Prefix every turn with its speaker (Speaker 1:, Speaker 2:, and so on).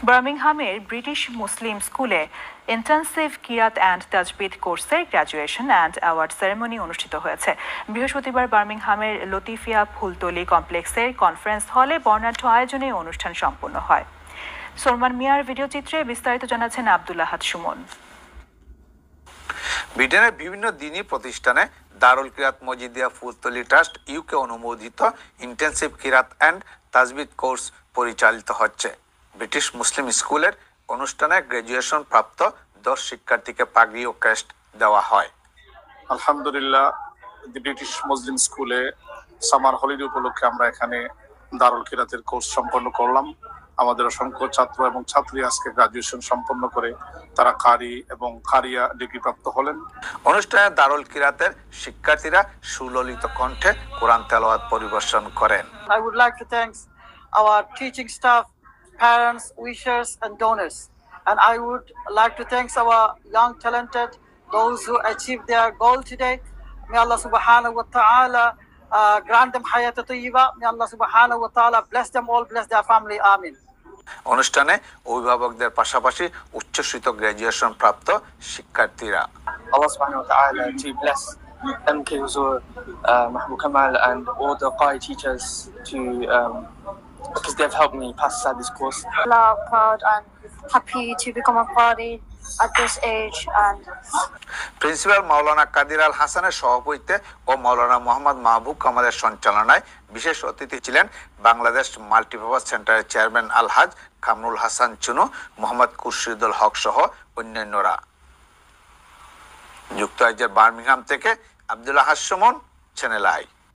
Speaker 1: বার্মিংহামের British মুসলিম স্কুলে intensive Kirat and তাজবিদ কোর্সের graduation and award ceremony অনুষ্ঠিত হয়েছে। বৃহস্পতিবার বার্মিংহামের লতিফিয়া ফুলতলি কমপ্লেক্সের কনফারেন্স হলে বর্ণাঢ্য আয়োজনে অনুষ্ঠান সম্পন্ন হয়। সলমান মিয়ার ভিডিও চিত্রে বিস্তারিত জানাচ্ছেন আব্দুল আহাদ সুমন।
Speaker 2: ব্রিটেনের বিভিন্ন দ্বীনি প্রতিষ্ঠানে দারুল কিরাত মজিদিয়া ফুলতলি ট্রাস্ট ইউকে অনুমোদিত ইন্টেন্সিভ কিরাত অ্যান্ড তাজবিদ কোর্স পরিচালিত হচ্ছে। ব্রিটিশ মুসলিম স্কুলের অনুষ্ঠানে গ্র্যাজুয়েশন প্রাপ্ত 10 শিক্ষার্থীকে পাগড়ি ও ক্রেস্ট দেওয়া হয়।
Speaker 3: আলহামদুলিল্লাহ, ব্রিটিশ মুসলিম স্কুলে সামার হলিডে উপলক্ষে আমরা এখানে দারুল কিরাতের কোর্স সম্পন্ন করলাম। আমাদের অসংখ্য ছাত্র এবং ছাত্রী আজকে গ্রাজুয়েশন সম্পন্ন করে তারা কারি এবং কারিয়া ডিগ্রি প্রাপ্ত হলেন।
Speaker 2: অনুষ্ঠানে দারুল কিরাতের শিক্ষার্থীরা সুললিত কণ্ঠে কোরআন তেলাওয়াত পরিবেশন করেন।
Speaker 4: I would like to thank our teaching staff, parents, wishers and donors. And I would like to thank our young talented, those who achieved their goal today. May Allah subhanahu wa ta'ala grant them hayat tayyiba. May Allah subhanahu wa ta'ala bless them all, bless their family. Amin.
Speaker 2: অনুষ্ঠানে অভিভাবকদের পাশাপাশি উচ্চশিত graduation প্রাপ্ত শিক্ষার্থীরা
Speaker 5: Allah subhanahu wa ta'ala to bless MK Huzur, Mahmoud Kamal and all the Qari teachers to because they've helped me pass this course.
Speaker 6: Allah, proud and happy to become a Qari at this age. And
Speaker 2: principal Maulana Qadir Al হাসানের সভাপতিত্বে ও মাওলানা মোহাম্মদ মাহবুব কামালের সঞ্চালনায় বিশেষ অতিথি ছিলেন Bangladesh multipurpose সেন্টারের chairman আলহাজ কামরুল হাসান চুনু, মোহাম্মদ খুরশিদুল হক সহ অন্যান্যরা। যুক্তরাজ্যের বার্মিংহাম থেকে আব্দুল আহাদ সুমন, চ্যানেল আই।